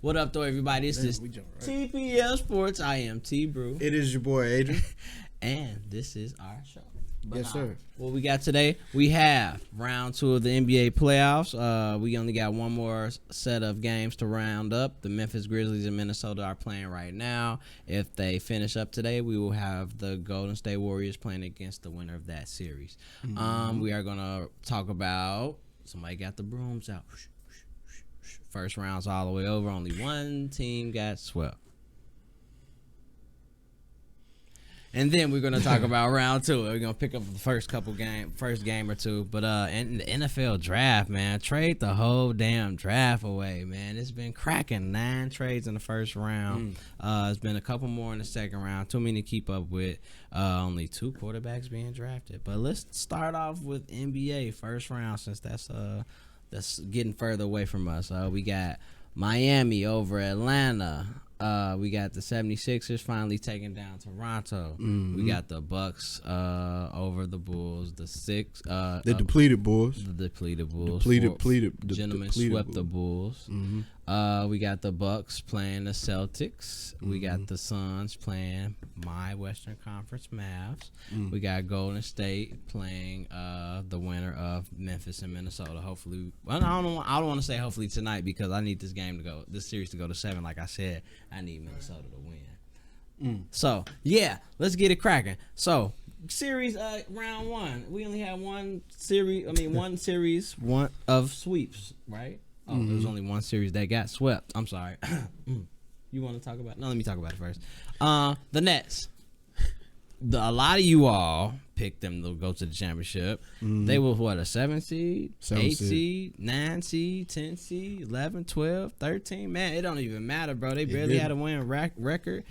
What up, though, everybody? This is TPM Sports. I am T Brew. It is your boy Adrian, and this is our show. Yes, sir. What we got today? We have round 2 of the NBA playoffs. We only got one more set of games to round up. The Memphis Grizzlies and Minnesota are playing right now. If they finish up today, we will have the Golden State Warriors playing against the winner of that series. We are gonna talk about. Somebody got the brooms out. First round's all the way over. Only one team got swept. And then we're gonna talk about round 2. We're gonna pick up the first game or two. But in the NFL draft, man, trade the whole damn draft away, man. It's been cracking. 9 trades in the first round. It's been a couple more in the second round. Too many to keep up with. Only 2 quarterbacks being drafted. But let's start off with NBA first round, since that's getting further away from us. We got Miami over Atlanta. We got the 76ers finally taking down Toronto. We got the Bucks over the Bulls. The depleted Bulls. The depleted Bulls. Gentlemen swept the Bulls. We got the Bucks playing the Celtics. We got the Suns playing my Western Conference Mavs. We got Golden State playing the winner of Memphis and Minnesota. Hopefully, well, I don't want to say hopefully tonight, because I need this series to go to 7. Like I said, I need Minnesota to win. So yeah, let's get it cracking. So series round 1, we only had one series of sweeps, right? Oh, there was only one series that got swept. I'm sorry. You want to talk about it? No, let me talk about it first. The Nets. A lot of you all picked them to go to the championship. They were, what, a 7 seed, 8 seed, 9 seed, 10 seed, 11, 12, 13. Man, it don't even matter, bro. They barely had a win record.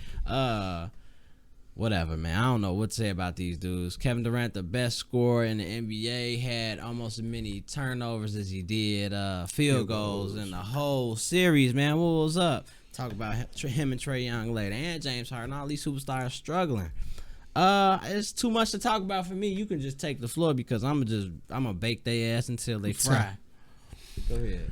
Whatever, man. I don't know what to say about these dudes. Kevin Durant, the best scorer in the NBA, had almost as many turnovers as he did field goals in the whole series, man. What was up? Talk about him and Trae Young later, and James Harden. All these superstars struggling. It's too much to talk about for me. You can just take the floor, because I'm gonna bake their ass until they fry. Go ahead.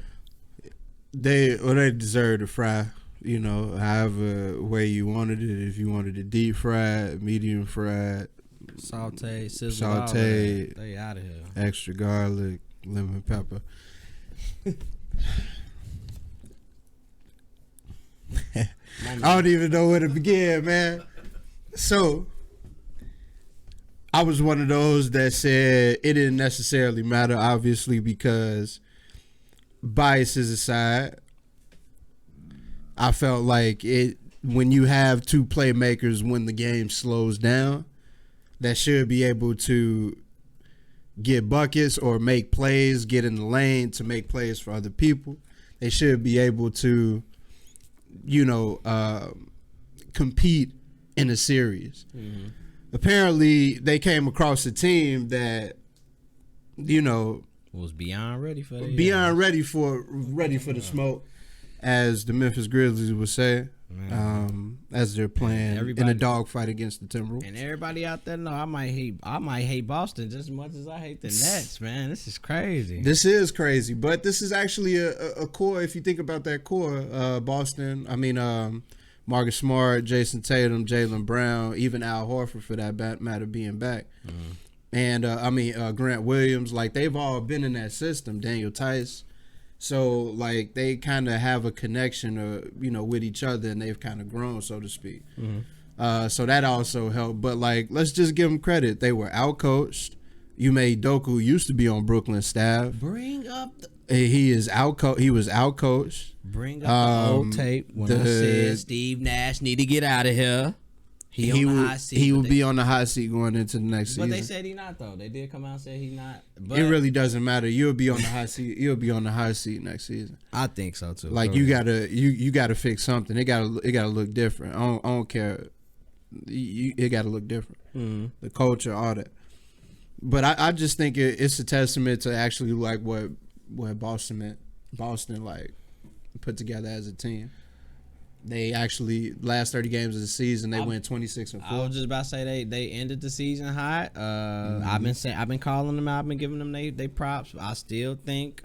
They deserve to fry. You know, however way you wanted it. If you wanted it deep fried, medium fried, saute, they out of here. Extra garlic, lemon pepper. I don't even know where to begin, man. So, I was one of those that said it didn't necessarily matter, obviously, because biases aside, I felt like when you have 2 playmakers, when the game slows down, that should be able to get buckets or make plays, get in the lane to make plays for other people. They should be able to, compete in a series. Apparently, they came across a team that, was beyond ready for the smoke, as the Memphis Grizzlies would say, as they're playing in a dogfight against the Timberwolves. And everybody out there know I might hate Boston just as much as I hate the Nets, man. This is crazy. This is crazy, but this is actually a core. If you think about that core, Boston. I mean, Marcus Smart, Jason Tatum, Jaylen Brown, even Al Horford for that matter being back. And Grant Williams, like, they've all been in that system. Daniel Tice. So, like, they kind of have a connection, with each other, and they've kind of grown, so to speak. So that also helped. But, like, let's just give them credit. They were outcoached. Ime Doku used to be on Brooklyn's staff. Bring up he was outcoached. Bring up the old tape when I said Steve Nash need to get out of here. He would be on the hot seat going into the next season. But they said he not, though. They did come out and say he not. But it really doesn't matter. You'll be on the hot seat. You'll be on the hot seat next season. I think so too. Like, you gotta fix something. It gotta look different. I don't care. It gotta look different. The culture, all that. But I just think it's a testament to actually like what Boston like put together as a team. They actually, last 30 games of the season, they went 26-4. I was just about to say they ended the season hot. I've been calling them out. I've been giving them they props. I still think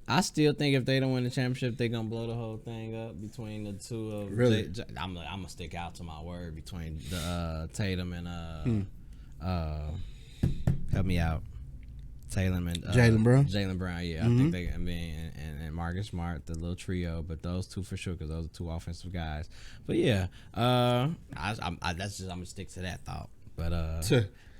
I still think if they don't win the championship, they're gonna blow the whole thing up between the two of. Really? I'm gonna stick out to my word between the Tatum and help me out. Tatum and Jaylen Brown. Jaylen Brown, yeah, I think they. I mean, and Marcus Smart, the little trio, but those two for sure because those are two offensive guys. But yeah, I'm gonna stick to that thought. But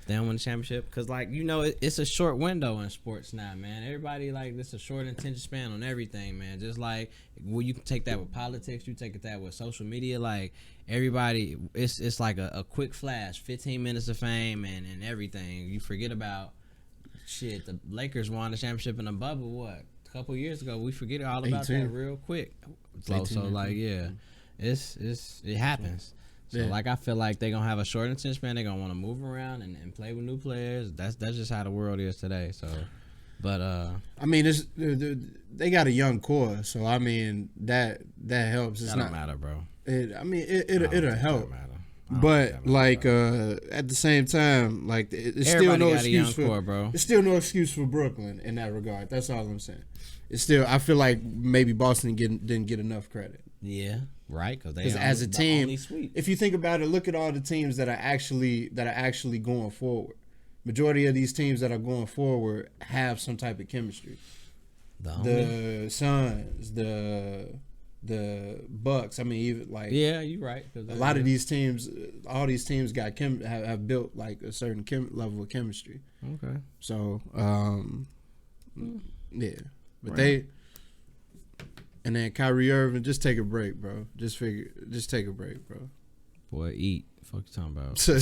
they don't win the championship because, like, you know, it's a short window in sports now, man. Everybody, like, this a short attention span on everything, man. Just like, well, you can take that with politics, you take that with social media. Like, everybody, it's like a quick flash, 15 minutes of fame and everything. You forget about shit. The Lakers won the championship in a bubble. What, a couple years ago? We forget all about 18. That real quick. So like, yeah, it happens. So like, I feel like they're gonna have a short attention span. They're gonna want to move around and play with new players. That's just how the world is today. So, but I mean, they got a young core, so I mean that helps. That don't matter, bro. It'll help. But like at the same time, like it's still no excuse for bro. It's still no excuse for Brooklyn in that regard. That's all I'm saying. It's still, I feel like maybe Boston didn't get enough credit. Yeah, right. Because as a team, if you think about it, look at all the teams that are actually going forward. Majority of these teams that are going forward have some type of chemistry. The Suns, the Bucks. I mean, even like, yeah, you're right. A lot of these teams, all these teams got have built like a certain level of chemistry. Okay. So, yeah, but right. And then Kyrie Irving, just take a break, bro. Just take a break, bro. Boy, eat. Fuck you talking about? Fuck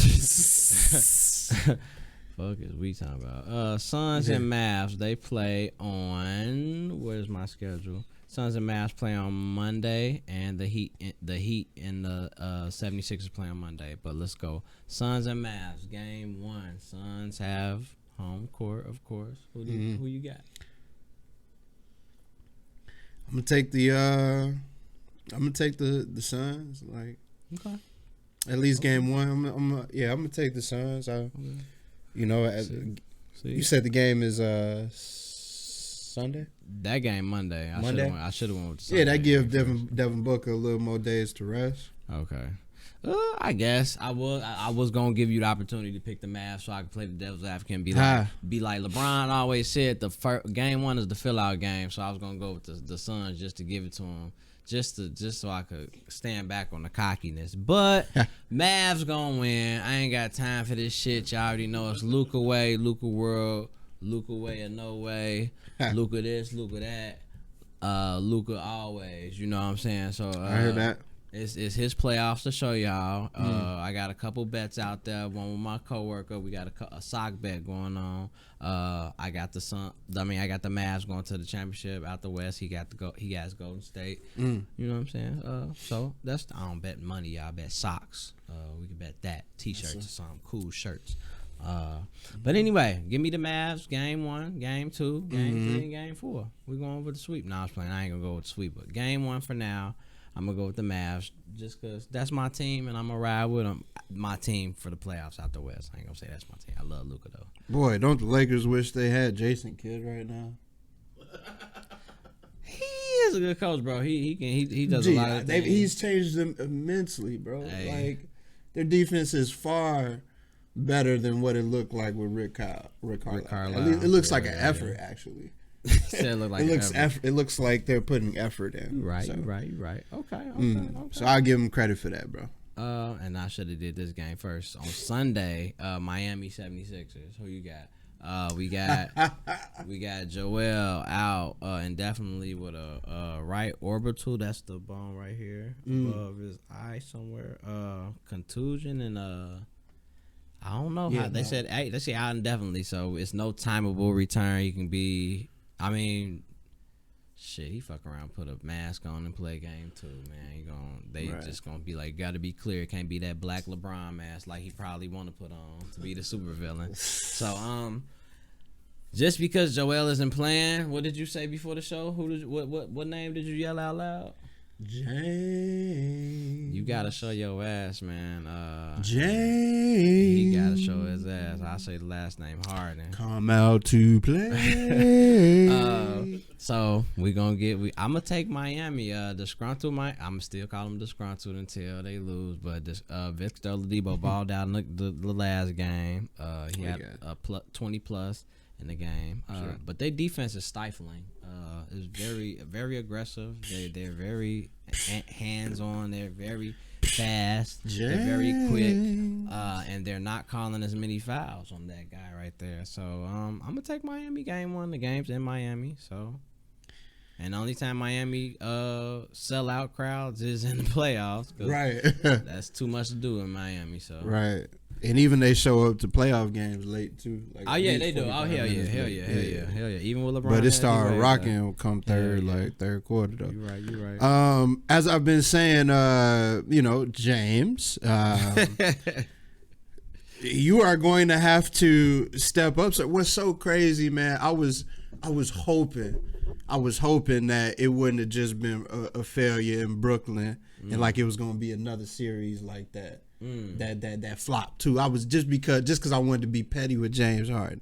is we talking about? Suns and Mavs, they play on. Where's my schedule? Suns and Mavs play on Monday, and the Heat and the 76ers play on Monday. But let's go. Suns and Mavs, game 1. Suns have home court, of course. Who you got? I'm gonna take the Suns. Like, okay. At least game 1. I'm gonna take the Suns. You know, you said the game is Sunday. That game Monday. I should have went with the Sunday. Yeah, that give Devin Booker a little more days to rest. Okay. I guess I was gonna give you the opportunity to pick the Mavs so I could play the devil's advocate and be like LeBron always said, game 1 is the fill out game. So I was gonna go with the Suns just to give it to him, just so I could stand back on the cockiness. But Mavs gonna win. I ain't got time for this shit. Y'all already know it's Luka way, Luka world, Luka way or no way, Luka this, Luka that, Luka always. You know what I'm saying? So I heard that. It's his playoffs to show y'all. I got a couple bets out there. One with my coworker. We got a sock bet going on. I got the Mavs going to the championship out the West. He has Golden State. You know what I'm saying? So that's, I don't bet money. Y'all bet socks. We can bet that. T-shirts or some cool shirts. But anyway, give me the Mavs. Game 1, game 2, game 3, and game 4. We're going with the sweep. No, I was playing. I ain't gonna go with the sweep. But game 1 for now. I'm going to go with the Mavs just because that's my team, and I'm going to ride with them. My team for the playoffs out the West. I ain't going to say that's my team. I love Luka, though. Boy, don't the Lakers wish they had Jason Kidd right now? He is a good coach, bro. He does a lot of things. He's changed them immensely, bro. Hey. Like, their defense is far better than what it looked like with Rick Carlisle. It looks like an effort, actually. It looks like they're putting effort in. Right. Okay. So I'll give them credit for that, bro. And I should have did this game first. On Sunday, Miami 76ers. Who you got? We got Joel out indefinitely with a right orbital. That's the bone right here above his eye somewhere. Contusion and I don't know how they said. Hey, they say out indefinitely, so it's no timeable return. You can be. I mean, shit, he fuck around, put a mask on and play game 2, man. They just gonna be like, gotta be clear. It can't be that black LeBron mask like he probably want to put on to be the supervillain. So, just because Joel isn't playing, what did you say before the show? What name did you yell out loud? James. You gotta show your ass, man. James. He gotta show his ass. I say the last name Harden. Come out to play. So we gonna get. I'm gonna take Miami. Disgruntled. I'm still call them disgruntled until they lose. But Victor Oladipo balled out in the last game. He had a 20 plus in the game. Sure. But their defense is stifling. It's very very aggressive. They're very hands on. They're very fast. They're very quick. And they're not calling as many fouls on that guy right there. So I'm gonna take Miami game one. The game's in Miami. So. And the only time Miami sell out crowds is in the playoffs. Right. That's too much to do in Miami. So right. And even they show up to playoff games late too. Like they do. Oh hell yeah. Even with LeBron. But it started rocking come third quarter though. You're right. As I've been saying, James, you are going to have to step up. So what's so crazy, man? I was hoping that it wouldn't have just been a failure in Brooklyn and like it was going to be another series like that. That flop too. I was just because I wanted to be petty with James Harden,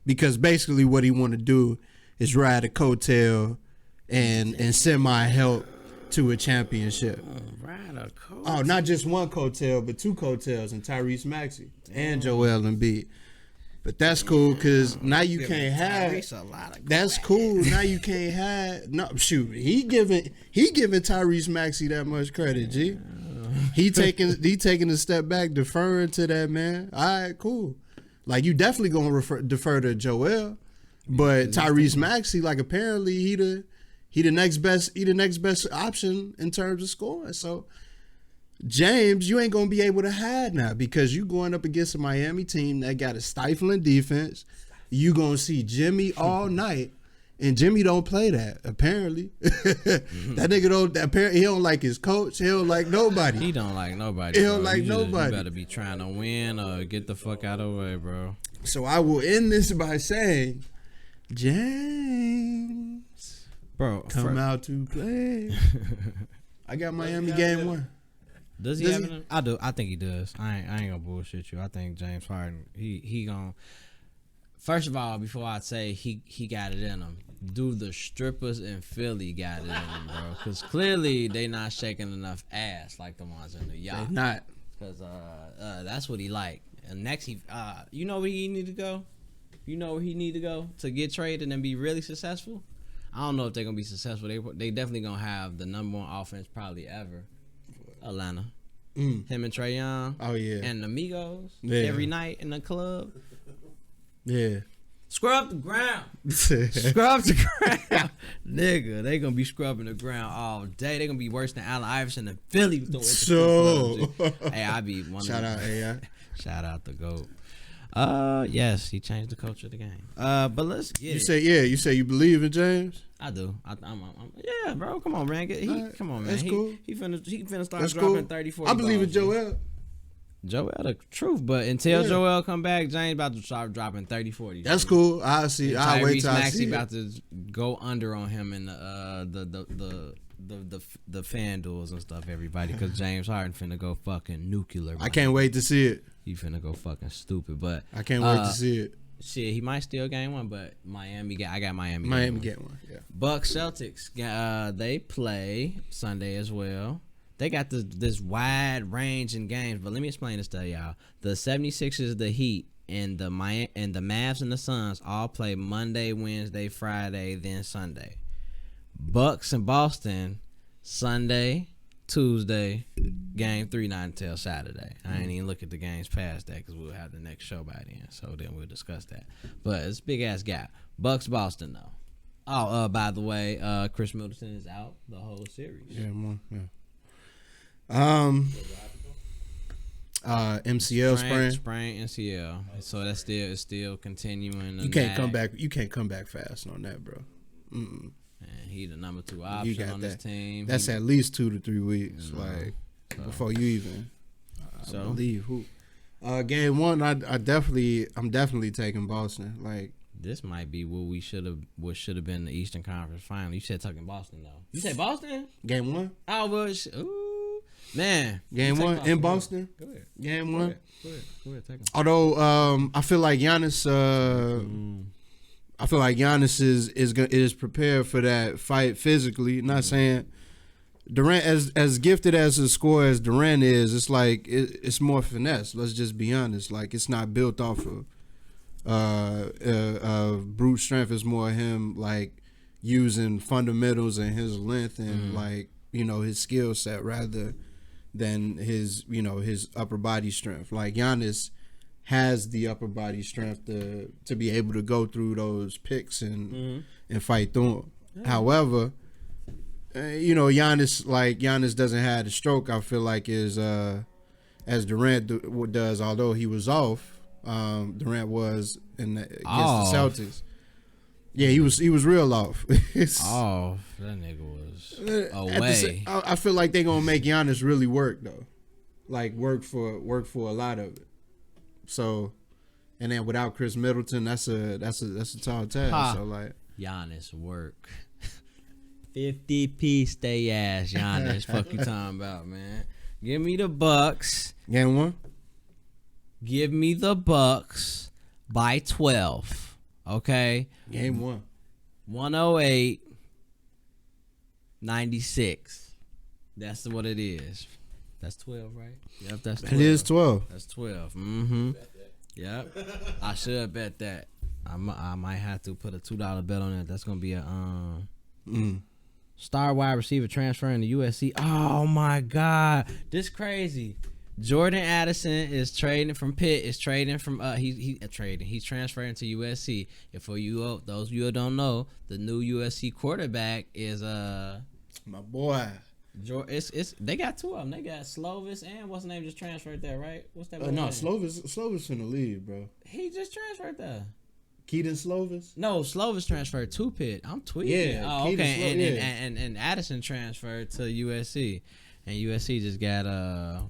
because basically what he want to do is ride a coattail and semi help to a championship. Ride a coattail. Oh, not just one coattail, but two coattails, and Tyrese Maxey and Joel Embiid. But that's cool because now you can't have. That's cool. Now you can't have. No, shoot. He giving Tyrese Maxey that much credit, G. He taking a step back, deferring to that man. All right, cool. Like you definitely gonna defer to Joel, but Tyrese Maxey, like apparently he the next best option in terms of scoring. So James, you ain't gonna be able to hide now because you going up against a Miami team that got a stifling defense. You gonna see Jimmy all night. And Jimmy don't play that, apparently. That nigga don't. Apparently, he don't like his coach. He don't like nobody. He don't like nobody. He don't like nobody. You better be trying to win or get the fuck out of the way, bro. So I will end this by saying, James, bro, come out to play. I got Miami game one. Does he have it? I do. I think he does. I ain't gonna bullshit you. I think James Harden, he gonna. First of all, before I say he got it in him, do the strippers in Philly got it in him, bro? Because clearly they not shaking enough ass like the ones in the yacht. They not. Because that's what he like. And next, you know where he need to go? You know where he need to go to get traded and be really successful? I don't know if they're going to be successful. They definitely going to have the number one offense probably ever. Atlanta. Him and Trae Young. Oh, yeah. And the Migos. Yeah. Every night in the club. Yeah. Scrub the ground. Scrub the ground. Nigga, they going to be scrubbing the ground all day. They going to be worse than Allen Iverson and Philly. Hey, I be one Shout of them. out, AI. Shout out the GOAT. Yes, he changed the culture of the game. But let's get You say you believe in James? I do. Yeah, bro. Come on, man. Come on, man. That's cool. He finna start That's dropping cool. 30, 40 I believe in balls, Joel. Joel, the truth. But until Joel come back, James about to start dropping 30, 40. That's cool. I'll see. I'll wait till I see. Maxey about to go under on him in the fan duels and stuff, everybody, because James Harden finna go fucking nuclear. I can't wait to see it. He finna go fucking stupid, but I can't wait to see it. Shit, he might steal game one, but I got Miami. Miami get one. Yeah. Bucks Celtics. They play Sunday as well. They got this wide range in games, but let me explain this to y'all. The 76ers, the Heat, and the Mavs and the Suns all play Monday, Wednesday, Friday, then Sunday. Bucks and Boston Sunday, Tuesday, game 3 not until Saturday. I ain't even look at the games past that because we'll have the next show by then, so then we'll discuss that. But it's a big ass gap. Bucks Boston though. Oh, by the way, Chris Middleton is out the whole series. Yeah, MCL sprain MCL. So that's still continuing. You can't come back. You can't come back fast on that, bro. And he the number 2 option on this team. That's at least 2 to 3 weeks, before you even believe who. Game one, I'm definitely taking Boston. Like This might be what should have been the Eastern Conference Final. You said talking Boston though. You said Boston? Game 1. Oh well, ooh, man. Game 1 in Boston. Go ahead. Game 1. Go ahead. Take them. Although I feel like Giannis. I feel like Giannis is prepared for that fight physically. Not saying Durant, as gifted as a scorer as Durant is, it's like it's more finesse. Let's just be honest. Like it's not built off of brute strength. It's more him like using fundamentals and his length and like his skill set rather than his upper body strength. Like Giannis has the upper body strength to be able to go through those picks and fight through them. Yeah. However, Giannis doesn't have the stroke. I feel like as Durant does. Although he was off, Durant was against the Celtics. Yeah, he was real off. Off. That nigga was away. I feel like they're gonna make Giannis really work though, like work for a lot of it. So, and then without Chris Middleton, that's a tall task. So like Giannis work. 50p stay ass Giannis. Fuck you talking about, man. Give me the Bucks. Game 1. Give me the Bucks by 12. Okay. Game 1. 108-96. That's what it is. That's 12, right? Yep, that's 12. It is 12. That's 12. Mm-hmm. Yep. I should bet that. I might have to put a $2 bet on it. That's gonna be a star wide receiver transferring to USC. Oh my God, this crazy. Jordan Addison is trading from Pitt. Is trading from He's transferring to USC. And for you, those of you who don't know, the new USC quarterback is my boy. They got two of them. They got Slovis and what's the name just transferred there, right? What's that? No, name? Slovis in the league, bro. He just transferred there. Keaton Slovis? No, Slovis transferred to Pitt. I'm tweeting. Yeah. Oh, okay. And Addison transferred to USC. And USC just got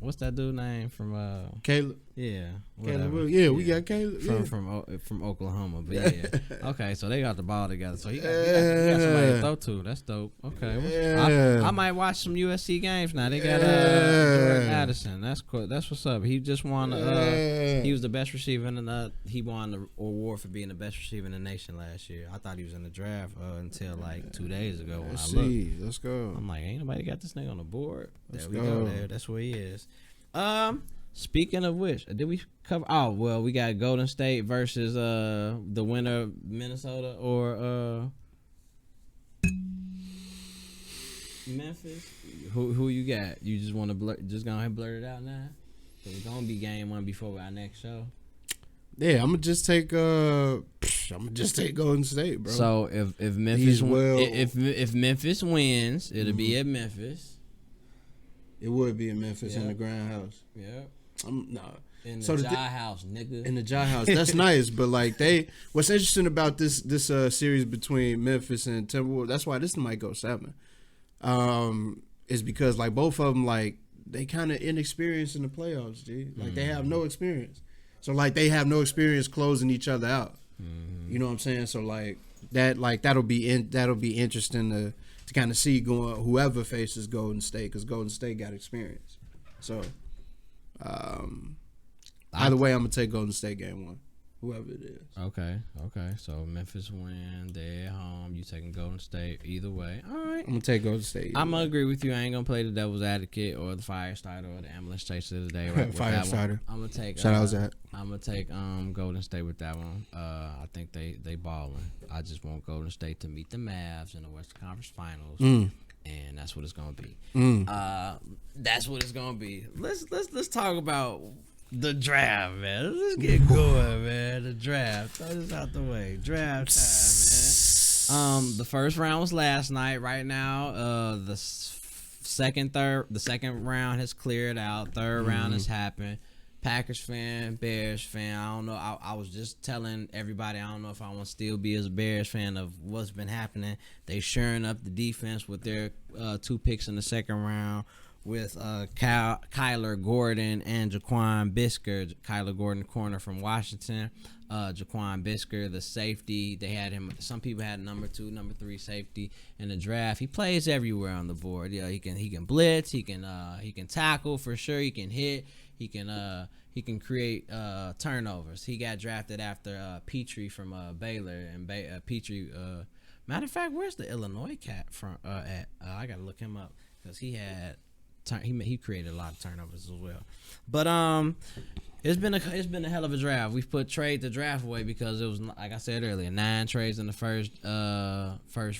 what's that dude name from Caleb? Yeah. Caleb. Yeah, we got Caleb from Oklahoma. But yeah. Okay, so they got the ball together. So he got somebody to throw to. That's dope. Okay. I might watch some USC games now. They got Jordan Addison. That's cool. That's what's up. He just won he was the best receiver he won the award for being the best receiver in the nation last year. I thought he was in the draft until like 2 days ago when I looked. Let's go. I'm like, ain't nobody got this nigga on the board. There we go. There, that's where he is. Speaking of which, did we cover? Oh well, we got Golden State versus the winner Minnesota or Memphis. Who you got? You just want to just go ahead and blurt it out now? So it's gonna be game 1 before our next show. Yeah, I'm gonna just take Golden State, bro. So if Memphis if Memphis wins, it'll be at Memphis. It would be in Memphis in the Grand House. Yeah. In the Jai House, nigga. In the Jai House. That's nice, but like what's interesting about this series between Memphis and Timberwolves, that's why this might go 7. Is because like both of them like they kind of inexperienced in the playoffs, G. Like they have no experience. So like they have no experience closing each other out. You know what I'm saying? So like that'll be interesting to kind of see going whoever faces Golden State, because Golden State got experience. So either way, I'm gonna take Golden State game 1, whoever it is. Okay. So Memphis win, they at home. You taking Golden State either way. All right. I'm gonna take Golden State. I'm gonna agree with you. I ain't gonna play the devil's advocate or the fire starter or the ambulance chaser today. Right? Fire starter. I'm gonna take. Shout out Zach. I'm gonna take Golden State with that one. I think they balling. I just want Golden State to meet the Mavs in the Western Conference Finals. And that's what it's gonna be. That's what it's gonna be. Let's talk about the draft, man. Let's get going, man. The draft. Throw this out the way. Draft time, man. The first round was last night. Right now, the second round has cleared out. Third round has happened. Packers fan, Bears fan. I don't know. I was just telling everybody I don't know if I want to still be as a Bears fan of what's been happening. They shoring up the defense with their 2 picks in the second round, with Kyler Gordon and Jaquan Brisker. Kyler Gordon, corner from Washington. Jaquan Brisker, the safety. They had him. Some people had number 2, number 3 safety in the draft. He plays everywhere on the board. Yeah, he can blitz. He can tackle for sure. He can hit. He can create turnovers. He got drafted after Petrie from Baylor, and Petrie. Matter of fact, where's the Illinois cat from? At I gotta look him up because he had he created a lot of turnovers as well. But it's been a hell of a draft. We've put trade the draft away because it was, like I said earlier, 9 trades in the first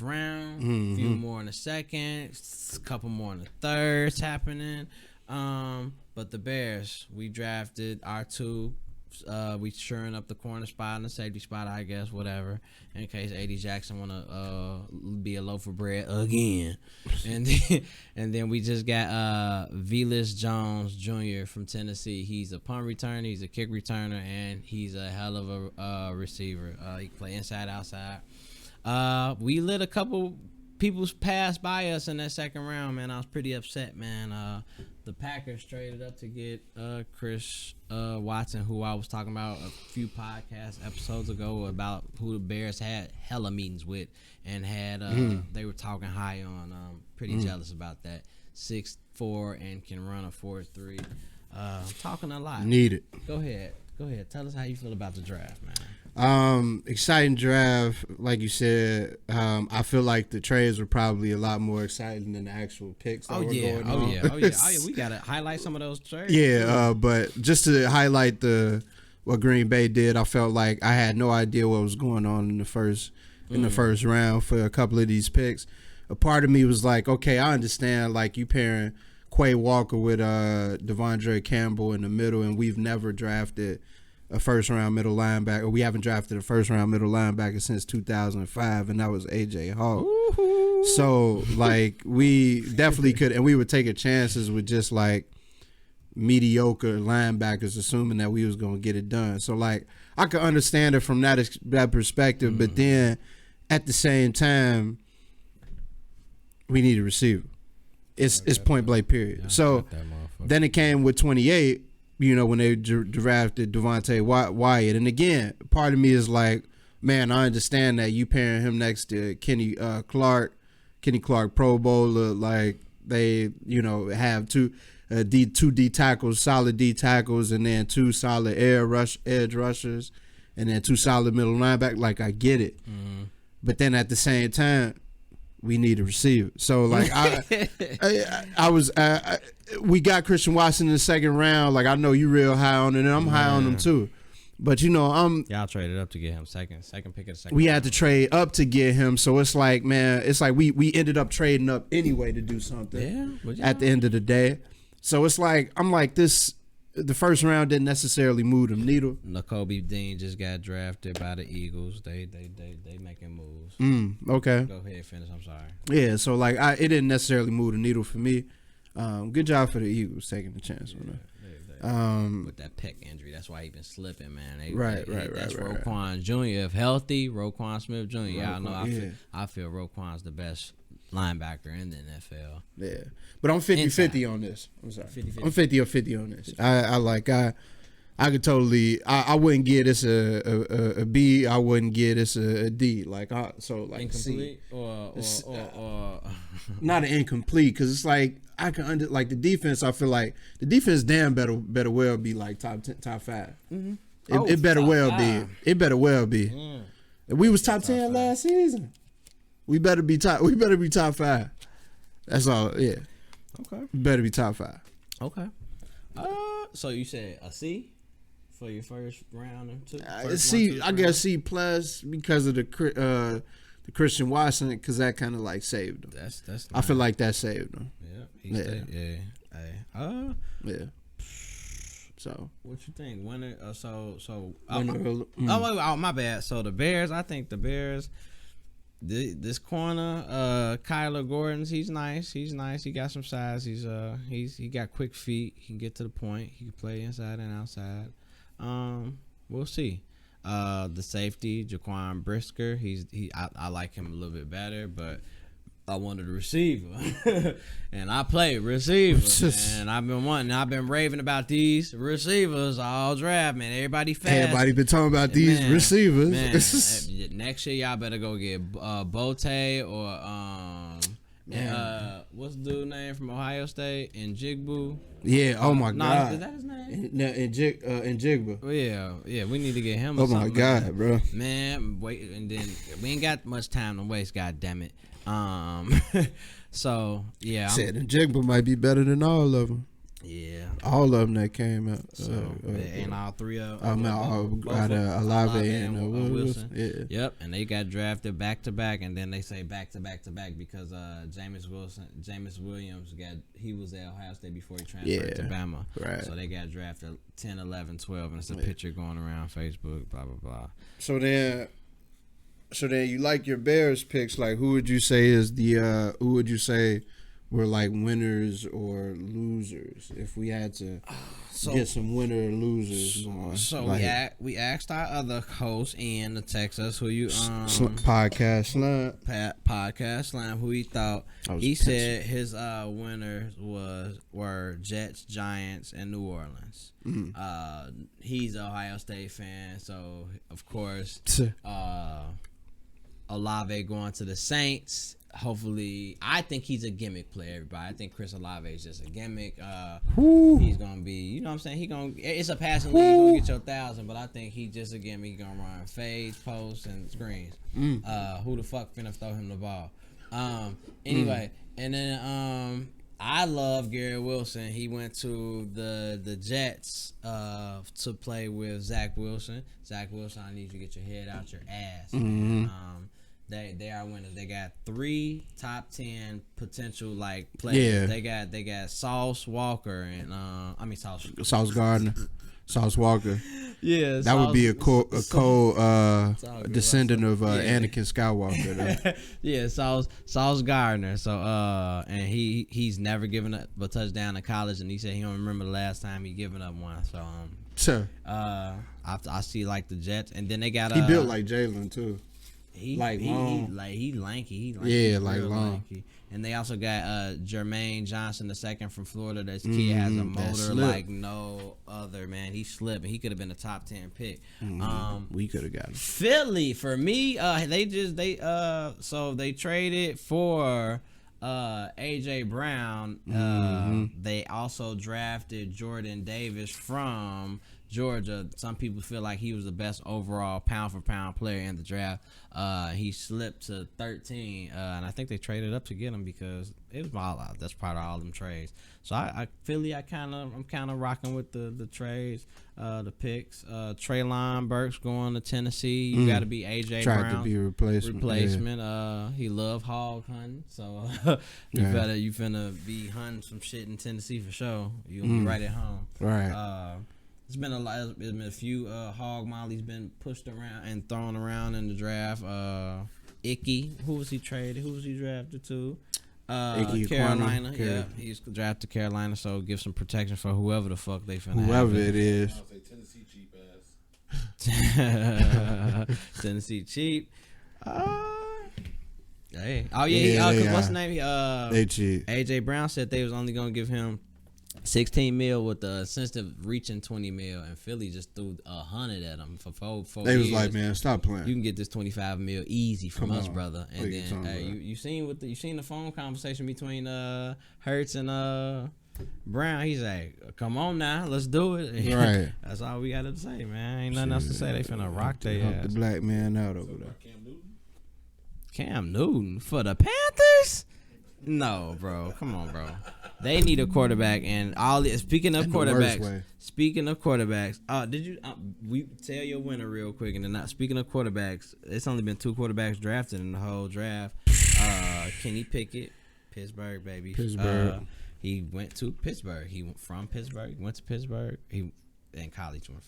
round, a few more in the second, a couple more in the third's happening. But the Bears, we drafted our 2. We shoring up the corner spot and the safety spot, I guess, whatever, in case A.D. Jackson wanna be a loaf of bread again. And then we just got Velus Jones Jr. from Tennessee. He's a punt returner, he's a kick returner, and he's a hell of a receiver. He can play inside, outside. We let a couple people pass by us in that second round, man. I was pretty upset, man. The Packers traded up to get Chris Watson, who I was talking about a few podcast episodes ago about who the Bears had hella meetings with, and had they were talking high on. Pretty jealous about that. 6'4" and can run a 4.3. Talking a lot. Need it. Go ahead. Tell us how you feel about the draft, man. Exciting draft, like you said. I feel like the trades were probably a lot more exciting than the actual picks that were going on. Oh yeah. We gotta highlight some of those trades. Yeah, but just to highlight what Green Bay did, I felt like I had no idea what was going on in the first round for a couple of these picks. A part of me was like, okay, I understand, like you pairing Quay Walker with Devondre Campbell in the middle, and we've never drafted a first-round middle linebacker. We haven't drafted a first-round middle linebacker since 2005, and that was A.J. Hawk. Ooh. So, like, we definitely could, and we were taking chances with just, like, mediocre linebackers, assuming that we was going to get it done. So, like, I could understand it from that perspective, but then at the same time, we need a receiver. It's point-blank period. Yeah, so, then it came with 28, you know, when they drafted Devontae Wyatt. And again, part of me is like, man, I understand that you pairing him next to Kenny Clark, Pro Bowler, like they, you know, have two D tackles, solid D tackles, and then 2 solid edge rushers, and then 2 solid middle linebackers. Like, I get it. But then at the same time, we need a receiver. So, like, we got Christian Watson in the second round. Like, I know you real high on it, and I'm high on him too. But, you know, y'all traded up to get him second pick of the second. We had to trade up to get him. So it's like, man, it's like we ended up trading up anyway to do something. Yeah. At the end of the day. So it's like, I'm like, the first round didn't necessarily move the needle. Nakobe Dean just got drafted by the Eagles. They making moves. Okay. Go ahead, finish. I'm sorry. Yeah, so like it didn't necessarily move the needle for me. Good job for the Eagles taking the chance on that. With that pec injury, that's why he been slipping, man. That's Roquan Jr. If healthy, Roquan Smith Jr. Y'all know I feel Roquan's the best linebacker in the NFL. Yeah. But I'm 50-50 on this. I'm sorry. 50-50. I'm 50-50 on this. I could totally. I wouldn't give this a B. I wouldn't give this a D. Like incomplete C. or not an incomplete, because it's like I can like the defense. I feel like the defense better well be like top 5. Mm-hmm. It better well be. It better well be. If we was top 10 last season, we better be top. We better be top 5. That's all. Yeah. Okay. Better be top 5. Okay. So you said a C for your first round or two? C, I guess C plus because of the Christian Watson, because that kind of like saved him. That's nice. I feel like that saved him. Yeah. So what you think? Winner? My bad. So the Bears. I think the Bears. This corner, Kyler Gordon's, he's nice. He got some size. He got quick feet. He can get to the point. He can play inside and outside. We'll see. The safety, Jaquan Brisker, I like him a little bit better, but I wanted a receiver, and I played receiver, and I've been raving about these receivers all draft, man. Everybody fast. Everybody been talking about these receivers. Man, next year y'all better go get Bote or what's the dude name from Ohio State? Njigba. Yeah. Oh my God. Is that his name? Njigba. Oh, yeah. We need to get him. Oh my God, bro. Man, wait, and then we ain't got much time to waste. God damn it. So yeah. Said Njigba might be better than all of them. Yeah. All of them that came out. And all three of them. Olave and Wilson. Yeah. Yep. And they got drafted back to back, and then they say back to back because Jameis Williams he was at Ohio State before he transferred to Bama. Right. So they got drafted 10, 11, 12, and it's a picture going around Facebook. Blah blah blah. So then you like your Bears picks. Like, who would you say is the who would you say were like winners or losers if we had to get some winner or losers going? So like, we asked our other host Ian to text us who you podcast slam who he thought. He said his winners were Jets, Giants, and New Orleans. He's an Ohio State fan, so of course Olave going to the Saints. Hopefully, I think he's a gimmick player, everybody. I think Chris Olave is just a gimmick. He's gonna be, you know what I'm saying? It's a passing league, he's gonna get your 1,000, but I think he's just a gimmick. He's gonna run fades, posts, and screens. Who the fuck finna throw him the ball? Anyway, and then I love Garrett Wilson. He went to the Jets to play with Zach Wilson. Zach Wilson, I need you to get your head out your ass. They are winners. They got 3 top 10 potential like players. Yeah. They got Sauce Walker and Sauce Gardner, Sauce Walker. Yeah, that would be a descendant of Anakin Skywalker. Yeah, Sauce Gardner. So and he's never given up a touchdown in college, and he said he don't remember the last time he given up one. So I see like the Jets, and then they got he built like Jalen too. He lanky. He lanky. Yeah, like long. Lanky. And they also got Jermaine Johnson II from Florida. This kid has a motor like no other, man. He slipped, and he could have been a top 10 pick. We could have got him. Philly for me. They traded for AJ Brown. They also drafted Jordan Davis from Georgia. Some people feel like he was the best overall pound for pound player in the draft. He slipped to 13, and I think they traded up to get him because it was all out. That's part of all them trades. So I'm kind of rocking with the trades, the picks. Treylon Burks going to Tennessee. You got to be AJ Brown. Tried to be a replacement. Yeah. He love hog hunting, so you finna be hunting some shit in Tennessee for sure. You gonna be right at home. Right. There's been a few hog mollies been pushed around and thrown around in the draft. Icky, who was he traded? Who was he drafted to? Carolina. Yeah, he's drafted to Carolina, so give some protection for whoever the fuck they finna whoever it is. I'll say Tennessee cheap ass. Tennessee cheap. Hey. Oh yeah. Cause what's the name? They cheap. AJ Brown said they was only gonna give him 16 mil with the incentive reaching 20 mil, and Philly just threw 100 at him for four they years. Was like, man, stop playing. You can get this 25 mil easy from us, on, brother. And then you seen the phone conversation between Hurts and Brown. He's like, come on now, let's do it. Right. That's all we got to say, man. Ain't nothing else to say. They finna rock their ass. The black man out over there. Cam Newton for the Panthers? No, bro. Come on, bro. They need a quarterback, and speaking of quarterbacks, did you we tell your winner real quick, and then speaking of quarterbacks, it's only been 2 quarterbacks drafted in the whole draft. Kenny Pickett, Pittsburgh, baby. Pittsburgh. He went to Pittsburgh. He went from Pittsburgh. Went to Pittsburgh. He in college went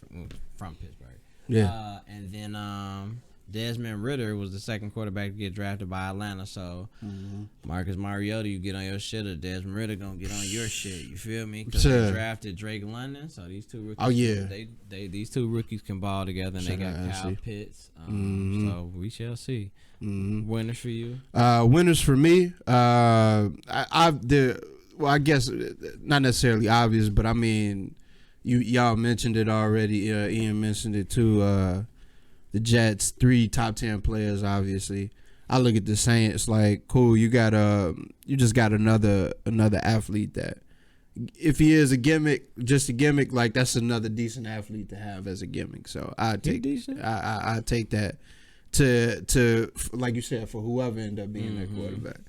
from Pittsburgh. Yeah. And then Desmond Ridder was the second quarterback to get drafted by Atlanta. So Marcus Mariota, you get on your shit, or Desmond Ridder gonna get on your shit. You feel me? Because they drafted Drake London. So these two rookies. Oh yeah. These two rookies can ball together, and they got Kyle Pitts. So we shall see. Winners for you? Winners for me. I guess not necessarily obvious, but I mean, y'all mentioned it already. Ian mentioned it too. The Jets, 3 top 10 players. Obviously, I look at the Saints like, cool. You just got another athlete that, if he is a gimmick, just a gimmick, like that's another decent athlete to have as a gimmick. So I take that to like you said, for whoever end up being that quarterback,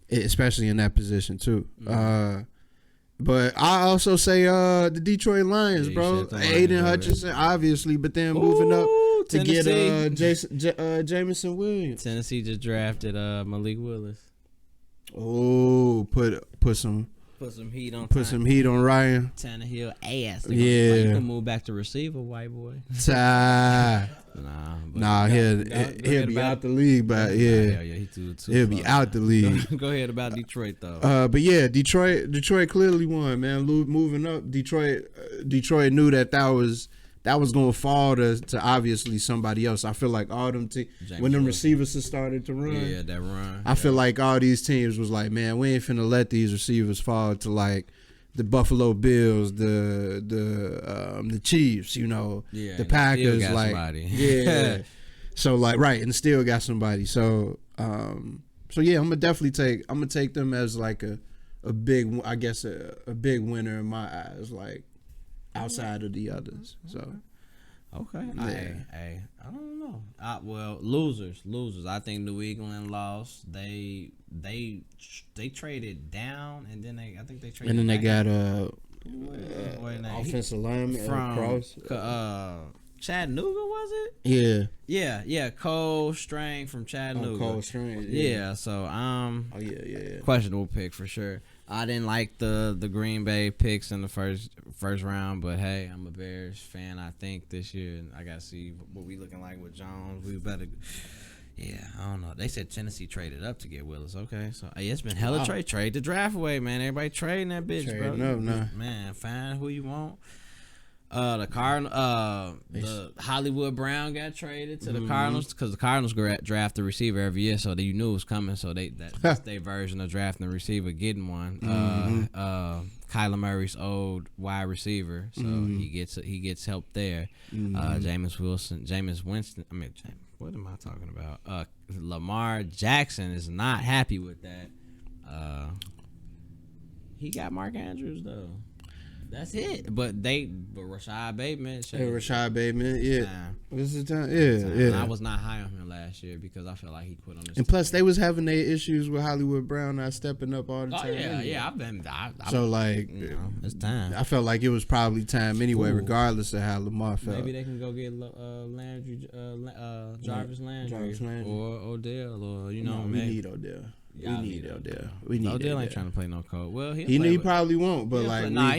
especially in that position too. But I also say the Detroit Lions, bro. Aiden Hutchinson, obviously, but then moving up to Tennessee. Get Jamison Williams. Tennessee just drafted Malik Willis. Oh, put some heat on. Put some heat on Ryan Tannehill ass. Yeah, you can move back to receiver, white boy. He'll be out the league, but he'll be out the league. Go ahead about Detroit though. But yeah, Detroit clearly won, man. Moving up, Detroit knew that was going to fall to obviously somebody else. I feel like all them when them receivers started to run, that run. I feel like all these teams was like, man, we ain't finna let these receivers fall to like the Buffalo Bills, the Chiefs, the Packers, like somebody. Yeah. So like and still got somebody. So yeah, I'm gonna take them as like a big, I guess a big winner in my eyes, like outside of the others. So okay, yeah. I don't know. Well, losers. I think New England lost. They traded down, and then I think they traded. And then they got offensive lineman from Cross. Chattanooga, was it? Yeah. Yeah. Cole Strang from Chattanooga. Cole Strang. Yeah. So questionable pick for sure. I didn't like the Green Bay picks in the first round, but hey, I'm a Bears fan. I think this year, I gotta see what we looking like with Jones. We better. Yeah, I don't know. They said Tennessee traded up to get Willis. Okay, so it's been hella trade the draft away, man. Everybody trading that bitch, bro. Man, find who you want. The Hollywood Brown got traded to the Cardinals because the Cardinals draft a receiver every year, so you knew it was coming. So that's their version of drafting a receiver, getting one. Kyler Murray's old wide receiver, so he gets help there. Jameis Winston. What am I talking about? Lamar Jackson is not happy with that. He got Mark Andrews though. That's it. But Rashad Bateman. Rashad Bateman, yeah. This is time. Yeah. I was not high on him last year because I feel like he quit on this. And plus, they was having their issues with Hollywood Brown not stepping up all the time. Yeah. It's time. I felt like it was probably time anyway, regardless of how Lamar felt. Maybe they can go get Landry, Jarvis Landry, or Odell, or we need Odell. We need Odell. Odell ain't trying to play no code. Well, he probably won't, but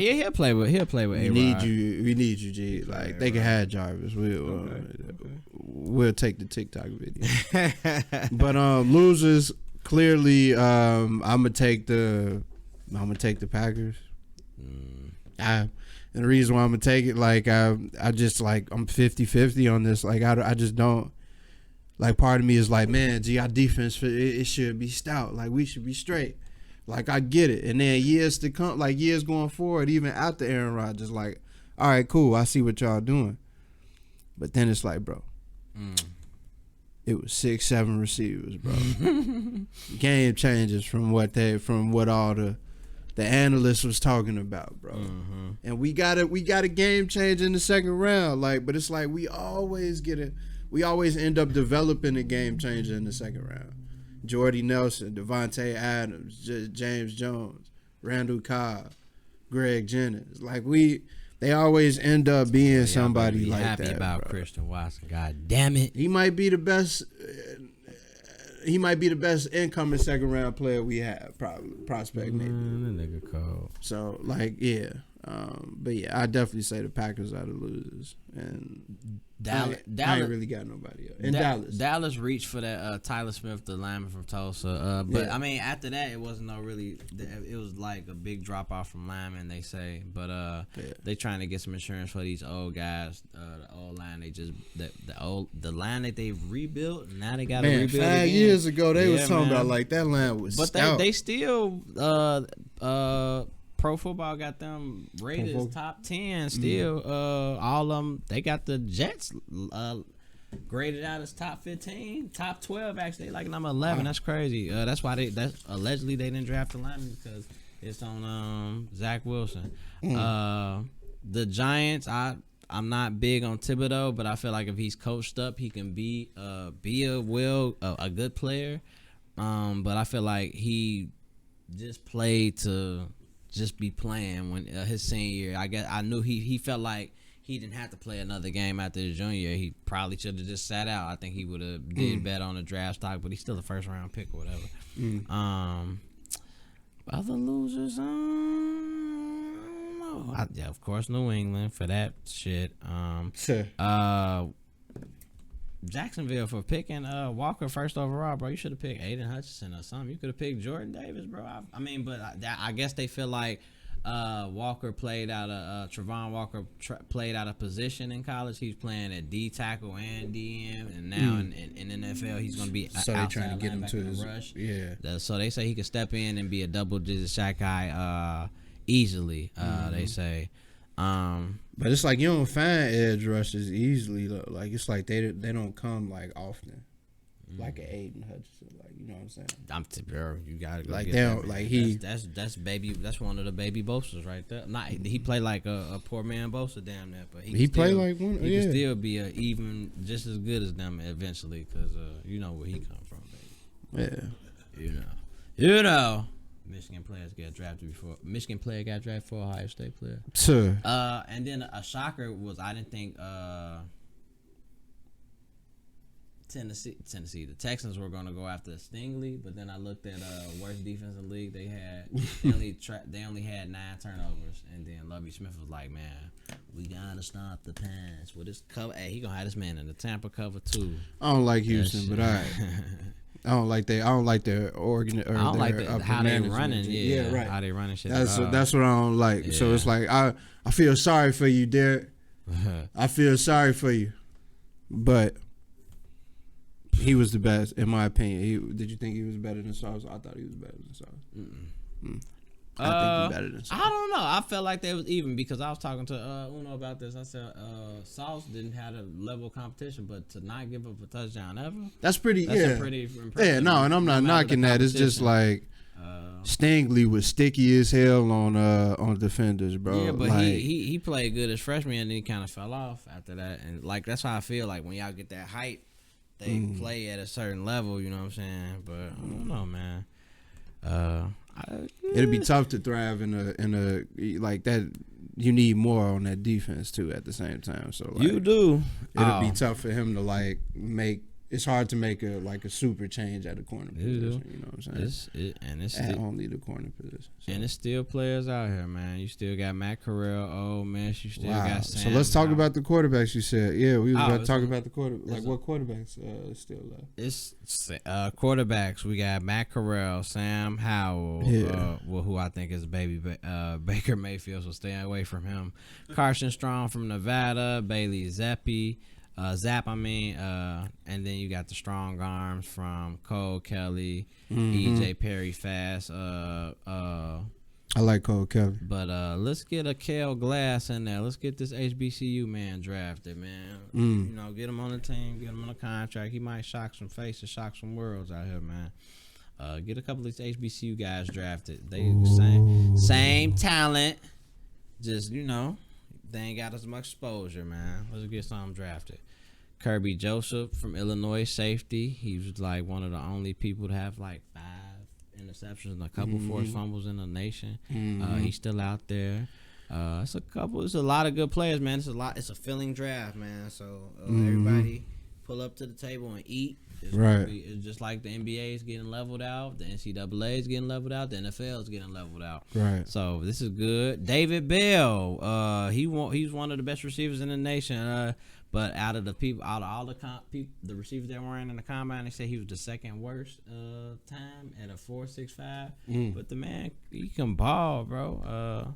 he'll play with A-Rod. We need you, G. Like they can have Jarvis. We'll take the TikTok video. But losers clearly. I'm gonna take the Packers. And the reason why I'm gonna take it, like I just like I'm 50-50 on this. Like I just don't. Like, part of me is like, man, our defense, it should be stout. Like, we should be straight. Like, I get it. And then years to come, like, years going forward, even after Aaron Rodgers, like, all right, cool, I see what y'all doing. But then it's like, bro, it was 6-7 receivers, bro. Game changes from what all the analysts was talking about, bro. And we got a game change in the second round. Like, but it's like we always end up developing a game changer in the second round. Jordy Nelson, Devontae Adams, James Jones, Randall Cobb, Greg Jennings. Like they always end up being somebody like that. Happy about bro. Christian Watson. God damn it. He might be the best. He might be the best incoming second round player we have, probably prospect maybe. The nigga cold. So like, yeah, But yeah, I definitely say the Packers are the losers, and Dallas I ain't really got nobody else. In Dallas reached for that Tyler Smith, the lineman from Tulsa. But I mean, after that, it wasn't no really. It was like a big drop off from linemen, they say. But they trying to get some insurance for these old guys. The old line, they just the line that they've rebuilt. Now they got to rebuild 5 again. years ago, they was talking about like that line was. But they still Pro Football got them rated as top 10 still. All of them, they got the Jets graded out as top 15, top 12 actually, like number 11. That's crazy. That's why that's allegedly they didn't draft the lineman because it's on Zach Wilson. The Giants, I'm not big on Thibodeau, but I feel like if he's coached up, he can be a good player. But I feel like he just played to just be playing when his senior year. I knew he felt like he didn't have to play another game after his junior year. He probably should have just sat out. I think he would have did better on the draft stock, but he's still a first round pick or whatever. Other losers, I don't know. Yeah, of course, New England for that shit. Jacksonville for picking Walker first overall, bro. You should have picked Aiden Hutchinson or something. You could have picked Jordan Davis, bro. I mean, but I guess they feel like Walker played out of Trevon Walker played out of position in college. He's playing at D tackle and DM, and now in NFL he's going to be so they trying to get him to his rush. So they say he could step in and be a double-digit sack guy easily. They say. But it's like you don't find edge rushers easily. Like it's like they don't come like often, like an Aiden Hutchinson. Like you know what I'm saying? Bro, you gotta go like get they that, don't man. like he. That's baby. That's one of the baby Bosas right there. He played like a poor man Bosa damn that, but he played like one. He can still be even just as good as them eventually, because you know where he come from, baby. Yeah. You know. Michigan players got drafted before. Michigan player got drafted for Ohio State player. Sure. And then a shocker was I didn't think Tennessee. The Texans were gonna go after Stingley, but then I looked at worst defense in the league they had. They only had 9 turnovers, and then Lovie Smith was like, "Man, we gotta stop the pass with this cover. Hey, he gonna have this man in the Tampa cover too." I don't like Houston, but I don't like their organ. Or I don't like how they running. Yeah, right. How they running shit. That's what I don't like. Yeah. So it's like I feel sorry for you, Derek. I feel sorry for you, but he was the best in my opinion. Did you think he was better than Sauce? I thought he was better than Sauce. I think he's better than Sauce. I don't know. I felt like they was even because I was talking to Uno about this. I said Sauce didn't have a level of competition, but to not give up a touchdown ever. That's pretty impressive. Yeah, no, and I'm not knocking that. It's just like Stingley was sticky as hell on defenders, bro. Yeah, but like, he played good as freshman, and then he kind of fell off after that. And like that's how I feel like when y'all get that height, they play at a certain level. You know what I'm saying? But I don't know, man. It'll be tough to thrive in a like that. You need more on that defense too at the same time. So like, you do. It'll be tough for him to like make. It's hard to make a super change at the corner position. You know what I'm saying? It's only the corner position. So. And it's still players out here, man. You still got Matt Corral, Ole Miss. You still got Sam. So let's talk about the quarterbacks. You said, we was about to talk about the quarterback. Like what quarterbacks still left? It's quarterbacks. We got Matt Corral, Sam Howell, who I think is baby Baker Mayfield, so stay away from him. Carson Strong from Nevada, Bailey Zappi. And then you got the strong arms from Cole Kelly, EJ Perry Fast. I like Cole Kelly. But let's get a Kale Glass in there. Let's get this HBCU man drafted, man. You know, get him on the team, get him on a contract. He might shock some faces, shock some worlds out here, man. Get a couple of these HBCU guys drafted. They same talent, just they ain't got as much exposure, man. Let's get something drafted. Kirby Joseph from Illinois, safety. He was like one of the only people to have like 5 interceptions and a couple forced fumbles in the nation. He's still out there. It's a lot of good players, man. It's a filling draft, man. So everybody pull pull up to the table and eat. It's just like the NBA is getting leveled out, the NCAA is getting leveled out, the NFL is getting leveled out. Right. So this is good. David Bell, he's one of the best receivers in the nation. But out of all the receivers that were in the combine, they say he was the second worst time at a 4.65. But the man, he can ball, bro.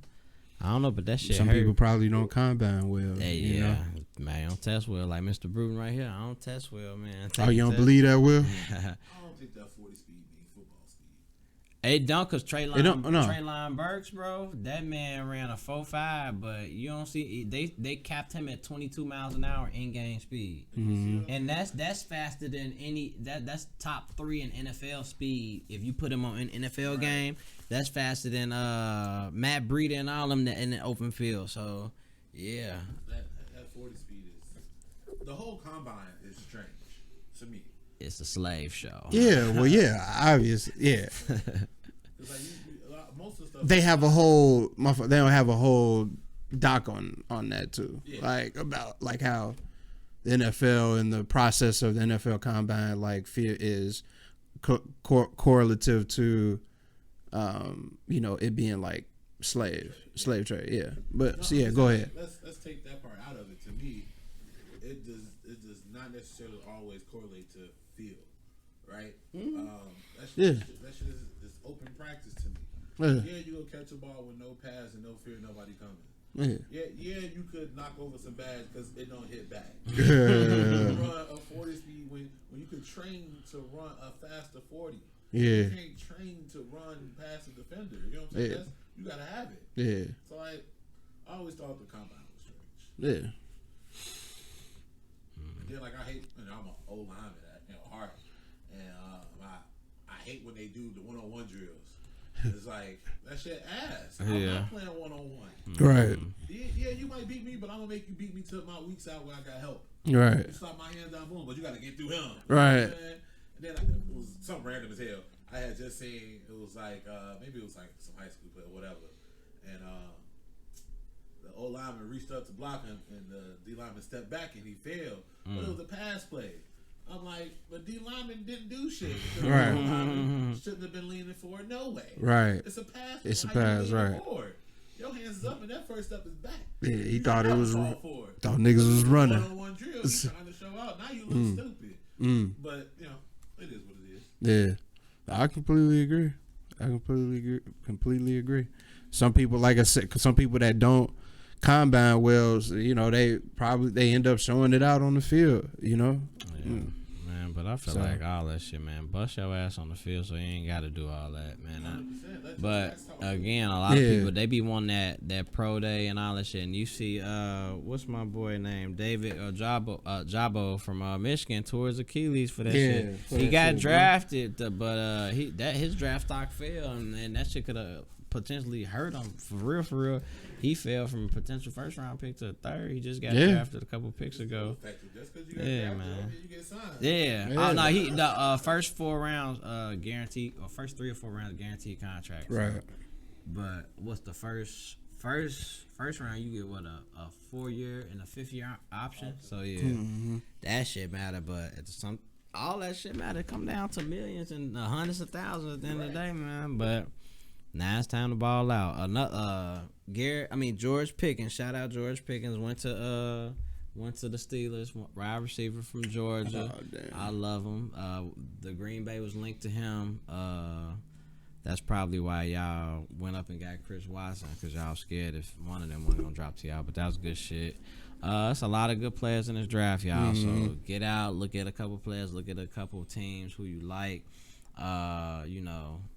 I don't know, but that shit Some hurt. people probably don't combine well. Hey, you know? Man, I don't test well. Like Mr. Bruton right here, I don't test well, man. You don't believe that, Will? I don't think that 40 speed means football speed. It don't, because Traylon Burks, bro, that man ran a 4.5, but you don't see they capped him at 22 miles an hour in game speed, and that's faster than that's top 3 in NFL speed. If you put him on an NFL game, that's faster than Matt Breida and all them in the open field. So yeah, that 40 speed is the whole combine is strange to me. It's a slave show. Yeah, well, yeah, obvious, yeah. Most of the stuff They have a whole. They don't have a whole doc on that too, about how the NFL and the process of the NFL combine is correlative to, it being like slave trade. Yeah, but go ahead. Let's take that part out of it. To me, it does not necessarily always correlate to field, right? That shit is open practice to me. Yeah, you go catch a ball with no pass and no fear, nobody coming. Yeah, you could knock over some bags because it don't hit back. You run a 40 speed when you could train to run a faster 40. You can't train to run past a defender. You know what I'm saying? You gotta have it. Yeah. So I always thought the combine was strange. Yeah. And then I hate, I'm an old lineman at heart, and I hate when they do the one-on-one drills. It's like, that shit ass. I'm not playing one-on-one. Right. Yeah, you might beat me, but I'm gonna make you beat me till my week's out where I got help. Right. You slap my hands down, boom, but you gotta get through him. Right. And then it was something random as hell. I had just seen, it was maybe it was some high school play or whatever, and the old lineman reached up to block him, and the D lineman stepped back and he fell, but it was a pass play. I'm like, but D lineman didn't do shit. Right. Shouldn't have been leaning forward. No way. Right. It's a pass. It's a pass. Right. Forward. Your hands is up, and that first step is back. Yeah, he thought it was. Thought niggas was running. One drill, you trying to show out. Now you look stupid. But it is what it is. Yeah, I completely agree. Completely agree. Some people, like I said, some people that don't combine wells, they end up showing it out on the field. Yeah. Man, but I feel like all that shit, man. Bust your ass on the field, so you ain't got to do all that, man. But again, a lot of people, they be wanting that pro day and all that shit. And you see, what's my boy name? David Jabo from Michigan towards Achilles for that shit. He got drafted, but his draft stock fell, and that shit could have potentially hurt him for real. He fell from a potential first round pick to a third. He just got drafted a couple picks ago. Just because you got drafted, man. You get signed. Yeah. Oh no, the first 4 rounds guaranteed, or first 3 or 4 rounds guaranteed contract. Right. But what's the first round? You get what, a 4-year and a 5th-year option. So that shit matter. But all that shit matter. Come down to millions and hundreds of thousands at the end of the day, man. But now it's time to ball out. George Pickens. Shout out George Pickens. Went to the Steelers. Wide receiver from Georgia. Oh, damn. I love him. The Green Bay was linked to him. That's probably why y'all went up and got Chris Watson, because y'all scared if one of them wasn't gonna drop to y'all. But that was good shit. It's a lot of good players in this draft, y'all. So get out, look at a couple players, look at a couple teams who you like.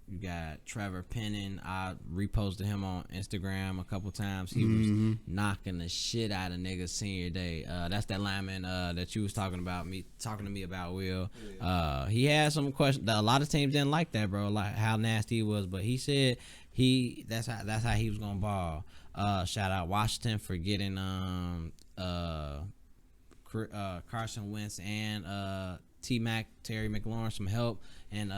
You got Trevor Penning. I reposted him on Instagram a couple times. He was knocking the shit out of niggas senior day. That's that lineman that you was talking to me about, Will. He had some questions. A lot of teams didn't like that, bro, like how nasty he was, but he said that's how he was gonna ball. Shout out Washington for getting Carson Wentz and Terry McLaurin some help, and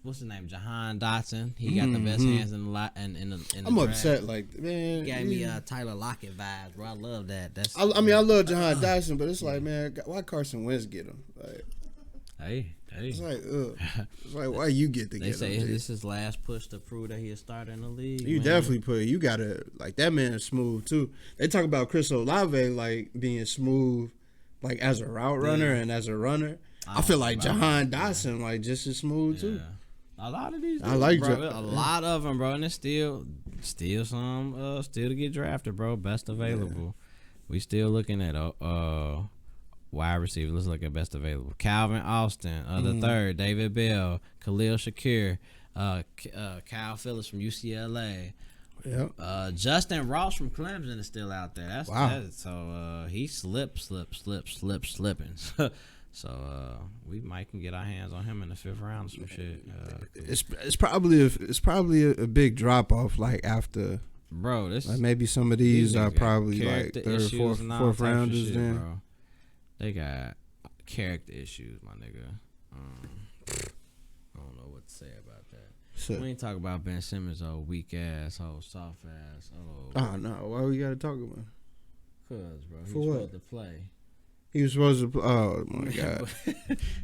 what's his name? Jahan Dotson. He got the best hands in the lot. And in the I'm draft. upset. Like, man, He gave me Tyler Lockett vibes, bro. I love that. I love Jahan Dotson, but it's like, man, why Carson Wentz get him? Like, hey. It's like, it's like, why you get to they get say him? this is his last push to prove that he a starter in the league. You man. definitely you gotta, like, that man is smooth too. They talk about Chris Olave like being smooth, like as a route runner and as a runner. I feel like Jahan Dotson like just as smooth too. A lot of these, I like bro, a lot of them, bro, and it's still some still to get drafted, bro. Best available. We still looking at wide receiver. Let's look at best available. Calvin Austin, the third. David Bell, Khalil Shakir, Kyle Phillips from UCLA. Yep. Justin Ross from Clemson is still out there. That's wow. So he slipping. So we might can get our hands on him in the 5th round or some shit. It's probably a big drop off like after. Bro, this like maybe some of these are probably like 3rd, 4th rounders. Shit, then bro. They got character issues, my nigga. I don't know what to say about that. So, we ain't talk about Ben Simmons, weak ass, soft ass, Oh no, why we gotta talk about? Cause, bro, he for was what? supposed to play. He was supposed to play. Oh my god,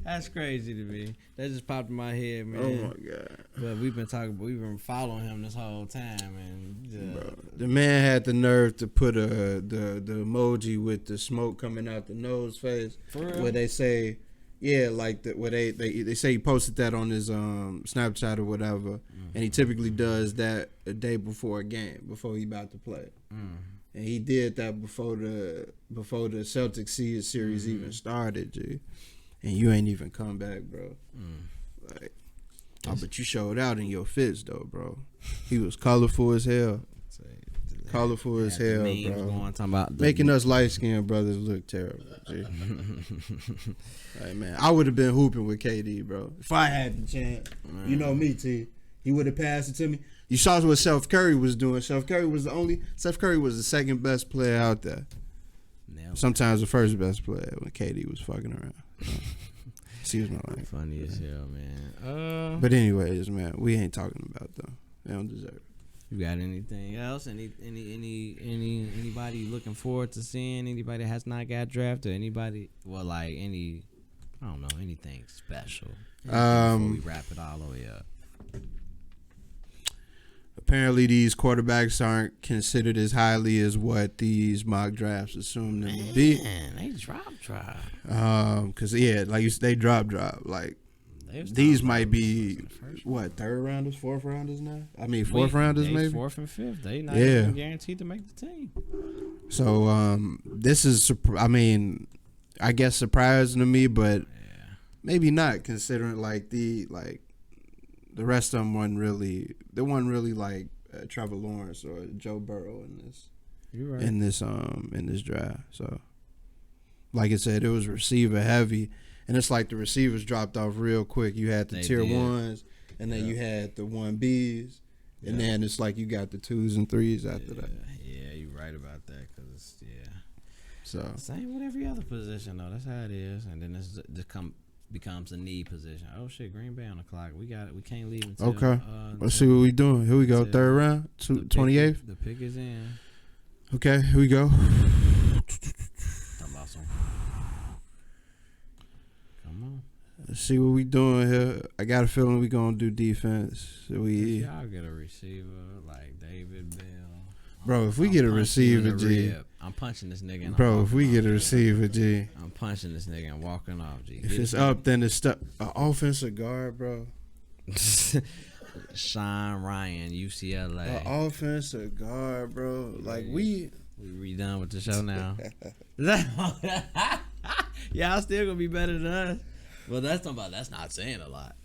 that's crazy to me. That just popped in my head, man. Oh my god. But we've been following him this whole time, and bro, the man had the nerve to put the emoji with the smoke coming out the nose face, where they say, like where they say he posted that on his Snapchat or whatever, and he typically does that a day before a game, before he about to play. And he did that before the Celtics series even started, G. And you ain't even come back, bro. Like, but you showed out in your fits, though, bro. He was colorful as hell. Colorful as hell, bro. Making us light-skinned brothers look terrible, G. Like, man, I would have been hooping with KD, bro. If I had the chance. You know me, T. He would have passed it to me. You saw what Steph Curry was doing. Steph Curry was the second best player out there. Sometimes the first best player when KD was fucking around. Excuse my language. Funny as hell, man. But anyways, man, we ain't talking about them. They don't deserve it. You got anything else? Anybody you looking forward to seeing? Anybody that has not got drafted? Anybody? Well, like I don't know, anything special. Before we wrap it all the way up. Apparently, these quarterbacks aren't considered as highly as what these mock drafts assume them to be. Man, they drop. Cause they drop. Like these might be what 3rd rounders, 4th rounders now. I mean 4th rounders maybe 4th and 5th. They not even guaranteed to make the team. So this is I guess surprising to me, but maybe not considering the rest of them wasn't really like Trevor Lawrence or Joe Burrow in this. You're right. In this draft. So like I said, it was receiver heavy, and it's like the receivers dropped off real quick. You had the tier 1s, and then you had the 1Bs, and then it's like you got the 2s and 3s after that. Yeah, you're right about that. Cause so same with every other position though. That's how it is, and then this becomes a need position. Oh shit, Green Bay on the clock. We got it. We can't leave until. Okay. Let's see what we doing. Here we go. 3rd round, 28th. The pick is in. Okay, here we go. Come on. Let's see what we doing here. I got a feeling we gonna do defense. Y'all get a receiver like David Bell. Bro, if we get a receiver, G. I'm punching this nigga. Bro, if we get a receiver, G. I'm punching this nigga and walking off, G. If it's up, then it's stuck. An offensive guard, bro. Sean Ryan, UCLA. An offensive guard, bro. Like we done with the show now. Y'all still gonna be better than us. Well, that's not saying a lot.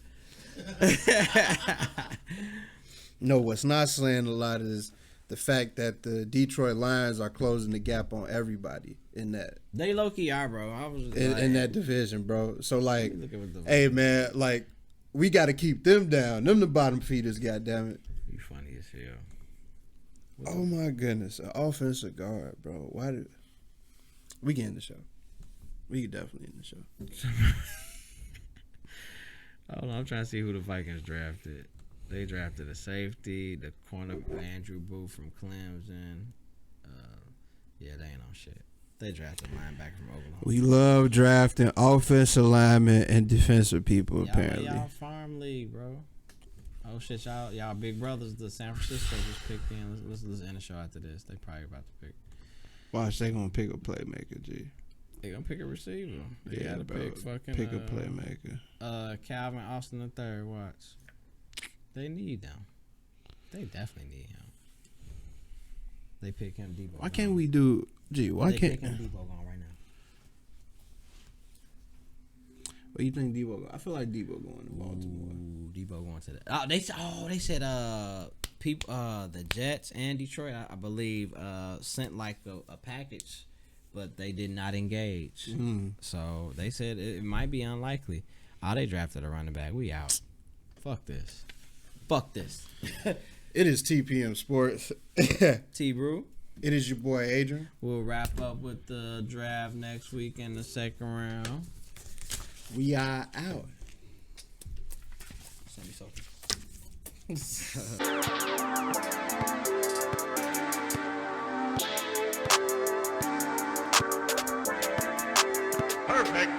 No, what's not saying a lot is the fact that the Detroit Lions are closing the gap on everybody in that. They low key are, bro. I was in that division, bro. So like, hey man, like we got to keep them down. Them the bottom feeders, goddammit. You funny as hell. Oh my goodness, an offensive guard, bro. Why did we get in the show? We could definitely in the show. Hold on, I'm trying to see who the Vikings drafted. They drafted a safety, the corner Andrew Booth from Clemson. Yeah, they ain't on shit. They drafted a linebacker from Oklahoma. We love drafting offensive linemen and defensive people. Apparently, y'all farm league, bro. Oh shit, y'all big brothers. The San Francisco just picked in. Let's end the show after this. They probably about to pick. Watch, they gonna pick a playmaker, G. They gonna pick a receiver. They Yeah, gotta bro. pick a playmaker. Calvin Austin III. Watch. They need them. They definitely need him. They pick him. Debo. Why can't we do? Gee, why can't? Pick him Debo going right now? What you think Debo? I feel like Debo going to Baltimore. Ooh, Debo going to the. They said people the Jets and Detroit I believe sent like a package, but they did not engage. So they said it might be unlikely. They drafted a running back. We out. Fuck this. It is TPM Sports. T-Brew. It is your boy Adrian. We'll wrap up with the draft next week in the second round. We are out. Send me something. Perfect.